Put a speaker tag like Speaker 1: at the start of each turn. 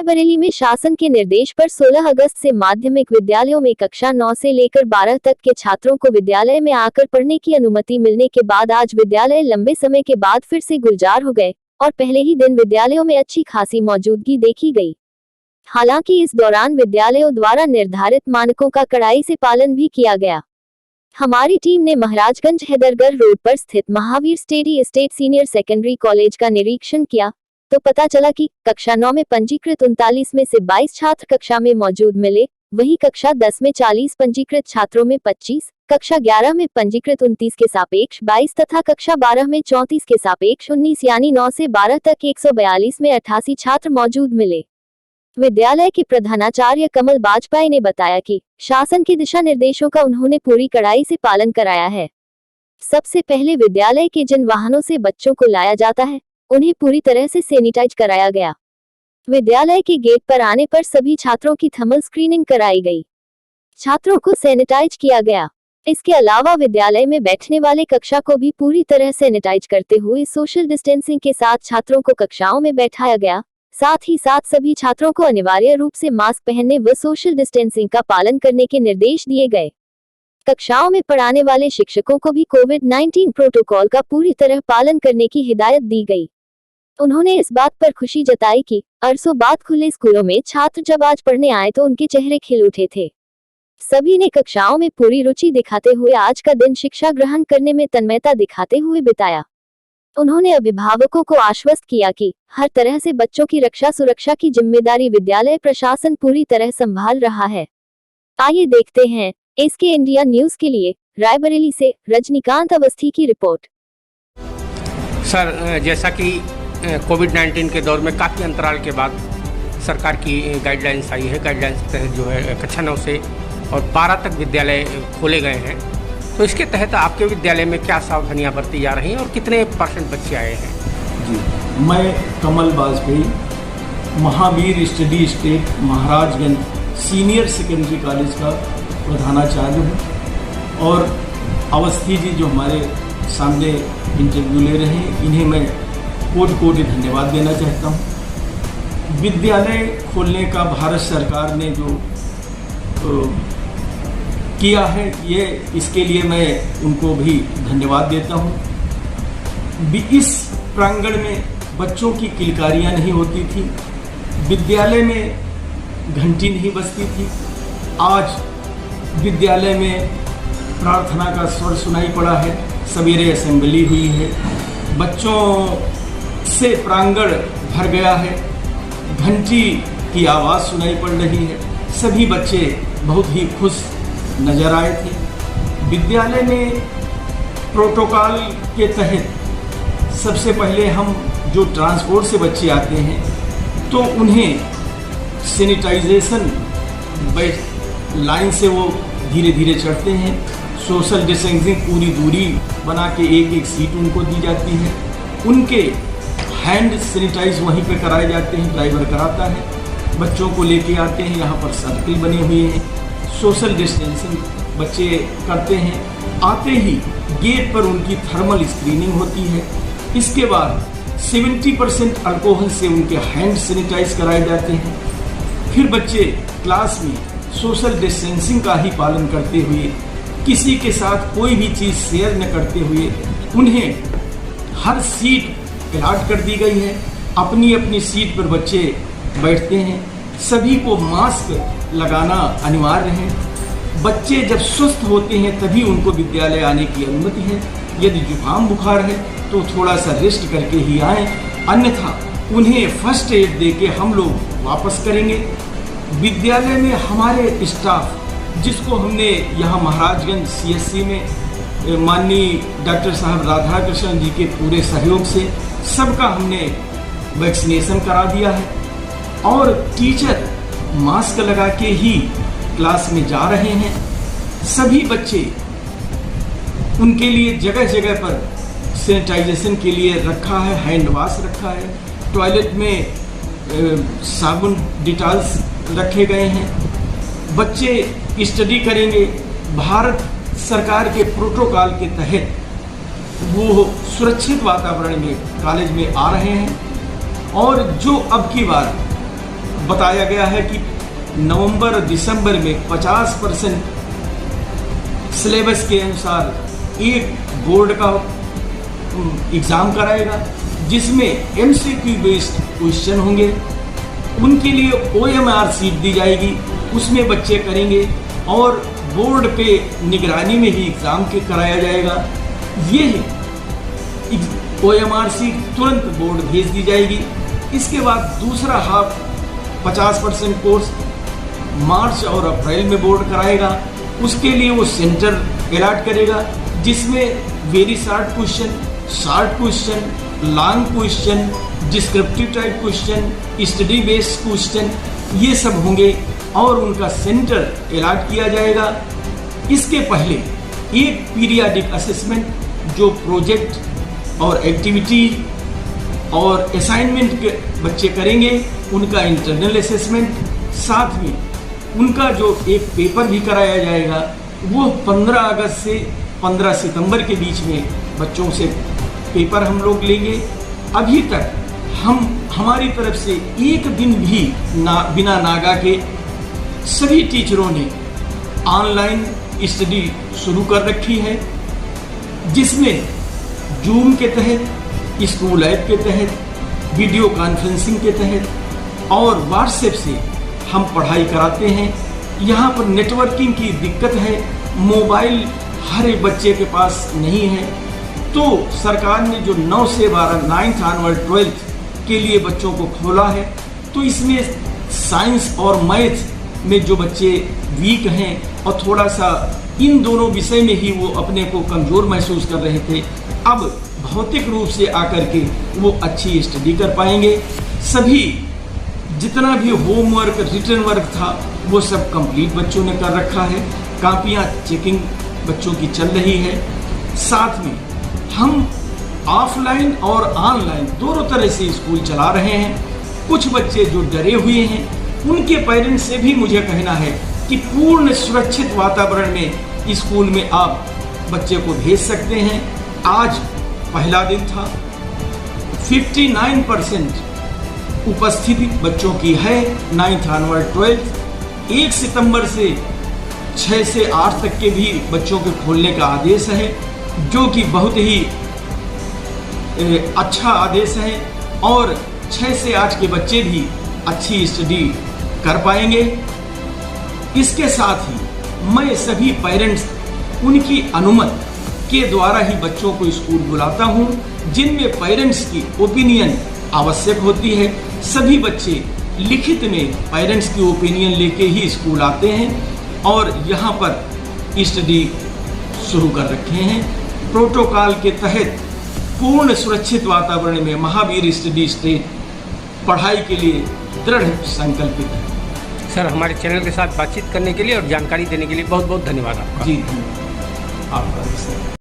Speaker 1: रायबरेली में शासन के निर्देश पर 16 अगस्त से माध्यमिक विद्यालयों में कक्षा 9 से लेकर 12 तक के छात्रों को विद्यालय में आकर पढ़ने की अनुमति मिलने के बाद आज विद्यालय लंबे समय के बाद फिर से गुलजार हो गए और पहले ही दिन विद्यालयों में अच्छी खासी मौजूदगी देखी गई। हालांकि इस दौरान विद्यालयों द्वारा निर्धारित मानकों का कड़ाई से पालन भी किया गया। हमारी टीम ने महाराजगंज हैदरगढ़ रोड पर स्थित Mahavir steady state senior secondary college का निरीक्षण किया तो पता चला कि कक्षा 9 में पंजीकृत 39 में से 22 छात्र कक्षा में मौजूद मिले, वहीं कक्षा 10 में 40 पंजीकृत छात्रों में 25, कक्षा 11 में पंजीकृत 29 के सापेक्ष 22 तथा कक्षा 12 में 34 के सापेक्ष 19 यानी 9 से 12 तक 142 में 88 छात्र मौजूद मिले। विद्यालय के प्रधानाचार्य कमल बाजपेयी ने बताया कि शासन के दिशा निर्देशों का उन्होंने पूरी कड़ाई से पालन कराया है। सबसे पहले विद्यालय के जिन वाहनों से बच्चों को लाया जाता है उन्हें पूरी तरह से सैनिटाइज कराया गया। विद्यालय के गेट पर आने पर सभी छात्रों की थर्मल स्क्रीनिंग कराई गई, छात्रों को सैनिटाइज किया गया। इसके अलावा विद्यालय में बैठने वाले कक्षा को भी पूरी तरह सैनिटाइज करते हुए सोशल डिस्टेंसिंग के साथ छात्रों को कक्षाओं में बैठाया गया। साथ ही साथ सभी छात्रों को अनिवार्य रूप से मास्क पहनने व सोशल डिस्टेंसिंग का पालन करने के निर्देश दिए गए। कक्षाओं में पढ़ाने वाले शिक्षकों को भी कोविड-19 प्रोटोकॉल का पूरी तरह पालन करने की हिदायत दी गई। उन्होंने इस बात पर खुशी जताई कि अरसों बाद खुले स्कूलों में छात्र जब आज पढ़ने आए तो उनके चेहरे खिल उठे थे। सभी ने कक्षाओं में पूरी रुचि दिखाते हुए आज का दिन शिक्षा ग्रहण करने में तन्मयता दिखाते हुए बिताया। उन्होंने अभिभावकों को आश्वस्त किया कि हर तरह से बच्चों की रक्षा सुरक्षा की जिम्मेदारी विद्यालय प्रशासन पूरी तरह संभाल रहा है। आइए देखते हैं इसके इंडिया न्यूज के लिए रायबरेली से रजनीकांत अवस्थी की रिपोर्ट।
Speaker 2: सर, जैसा कि कोविड-19 के दौर में काफ़ी अंतराल के बाद सरकार की गाइडलाइंस आई है, गाइडलाइंस के तहत जो है कक्षा 9 से और 12 तक विद्यालय खोले गए हैं, तो इसके तहत आपके विद्यालय में क्या सावधानियां बरती जा रही हैं और कितने % बच्चे आए हैं?
Speaker 3: जी, मैं Kamal Bajpai, Mahavir study state Maharajganj senior secondary college का प्रधानाचार्य हूँ और अवस्थी जी जो हमारे सामने इंटरव्यू ले रहे हैं, इन्हें मैं कोटि धन्यवाद देना चाहता हूँ। विद्यालय खोलने का भारत सरकार ने जो किया है, ये इसके लिए मैं उनको भी धन्यवाद देता हूँ। इस प्रांगण में बच्चों की किलकारियाँ नहीं होती थी, विद्यालय में घंटी नहीं बजती थी। आज विद्यालय में प्रार्थना का स्वर सुनाई पड़ा है, सवेरे असेंबली हुई है, बच्चों से प्रांगण भर गया है, घंटी की आवाज़ सुनाई पड़ रही है। सभी बच्चे बहुत ही खुश नजर आए थे। विद्यालय में प्रोटोकॉल के तहत सबसे पहले हम जो ट्रांसपोर्ट से बच्चे आते हैं तो उन्हें सैनिटाइजेशन लाइन से वो धीरे धीरे चढ़ते हैं। सोशल डिस्टेंसिंग पूरी दूरी बना के एक एक सीट उनको दी जाती है। उनके हैंड सैनिटाइज वहीं पे कराए जाते हैं, ड्राइवर कराता है। बच्चों को लेके आते हैं, यहाँ पर सर्कल बने हुए हैं, सोशल डिस्टेंसिंग बच्चे करते हैं। आते ही गेट पर उनकी थर्मल स्क्रीनिंग होती है। इसके बाद 70% अल्कोहल से उनके हैंड सैनिटाइज कराए जाते हैं। फिर बच्चे क्लास में सोशल डिस्टेंसिंग का ही पालन करते हुए, किसी के साथ कोई भी चीज़ शेयर न करते हुए, उन्हें हर सीट अलॉट कर दी गई है। अपनी अपनी सीट पर बच्चे बैठते हैं। सभी को मास्क लगाना अनिवार्य है। बच्चे जब स्वस्थ होते हैं तभी उनको विद्यालय आने की अनुमति है। यदि जुकाम बुखार है तो थोड़ा सा रेस्ट करके ही आएँ, अन्यथा उन्हें फर्स्ट एड दे के हम लोग वापस करेंगे। विद्यालय में हमारे स्टाफ, जिसको हमने यहाँ महाराजगंज CSC में माननीय डॉक्टर साहब राधाकृष्णन जी के पूरे सहयोग से सबका हमने वैक्सीनेशन करा दिया है और टीचर मास्क लगा के ही क्लास में जा रहे हैं। सभी बच्चे, उनके लिए जगह जगह पर सैनिटाइजेशन के लिए रखा है, हैंड वॉश रखा है, टॉयलेट में साबुन डिटॉल्स रखे गए हैं। बच्चे स्टडी करेंगे, भारत सरकार के प्रोटोकॉल के तहत वो सुरक्षित वातावरण में कॉलेज में आ रहे हैं। और जो अब की बार बताया गया है कि नवंबर दिसंबर में 50% सिलेबस के अनुसार एक बोर्ड का एग्ज़ाम कराएगा, जिसमें MCQ बेस्ड क्वेश्चन होंगे। उनके लिए OMR सीट दी जाएगी, उसमें बच्चे करेंगे और बोर्ड पे निगरानी में ही एग्ज़ाम के कराया जाएगा। ये OMR सीट तुरंत बोर्ड भेज दी जाएगी। इसके बाद दूसरा हाफ 50% कोर्स मार्च और अप्रैल में बोर्ड कराएगा। उसके लिए वो सेंटर अलॉट करेगा, जिसमें very short question, long question, descriptive type question, study based question, ये सब होंगे और उनका सेंटर अलॉट किया जाएगा। इसके पहले एक पीरियाडिक असेसमेंट जो प्रोजेक्ट और एक्टिविटी और असाइनमेंट के बच्चे करेंगे, उनका इंटरनल असेसमेंट, साथ में उनका जो एक पेपर भी कराया जाएगा, वो 15 अगस्त से 15 सितंबर के बीच में बच्चों से पेपर हम लोग लेंगे। अभी तक हमारी तरफ से एक दिन भी बिना नागा के सभी टीचरों ने ऑनलाइन स्टडी शुरू कर रखी है, जिसमें जूम के तहत, स्कूल ऐप के तहत, वीडियो कॉन्फ्रेंसिंग के तहत और व्हाट्सएप से हम पढ़ाई कराते हैं। यहाँ पर नेटवर्किंग की दिक्कत है, मोबाइल हर एक बच्चे के पास नहीं है, तो सरकार ने जो 9 से 12 9th ऑनवर्ड 12th के लिए बच्चों को खोला है, तो इसमें साइंस और मैथ में जो बच्चे वीक हैं और थोड़ा सा इन दोनों विषय में ही वो अपने को कमज़ोर महसूस कर रहे थे, अब भौतिक रूप से आकर के वो अच्छी स्टडी कर पाएंगे। सभी जितना भी होमवर्क, रिटर्न वर्क था, वो सब कंप्लीट बच्चों ने कर रखा है। कापियाँ चेकिंग बच्चों की चल रही है। साथ में हम ऑफलाइन और ऑनलाइन दोनों तरह से स्कूल चला रहे हैं। कुछ बच्चे जो डरे हुए हैं, उनके पेरेंट्स से भी मुझे कहना है कि पूर्ण सुरक्षित वातावरण में स्कूल में आप बच्चे को भेज सकते हैं। आज पहला दिन था, 59% उपस्थिति बच्चों की है 9th ऑनवर्ड 12th। 1 सितंबर से 6 से 8 तक के भी बच्चों के खोलने का आदेश है, जो कि बहुत ही अच्छा आदेश है और 6 से 8 के बच्चे भी अच्छी स्टडी कर पाएंगे। इसके साथ ही मैं सभी पेरेंट्स उनकी अनुमति के द्वारा ही बच्चों को स्कूल बुलाता हूं, जिनमें पेरेंट्स की ओपिनियन आवश्यक होती है। सभी बच्चे लिखित में पेरेंट्स की ओपिनियन लेके ही स्कूल आते हैं और यहाँ पर स्टडी शुरू कर रखे हैं। प्रोटोकॉल के तहत पूर्ण सुरक्षित वातावरण में महावीर स्टडी स्टेट पढ़ाई के लिए दृढ़ संकल्पित है।
Speaker 2: सर, हमारे चैनल के साथ बातचीत करने के लिए और जानकारी देने के लिए बहुत बहुत धन्यवाद आपका।
Speaker 3: जी, आपका।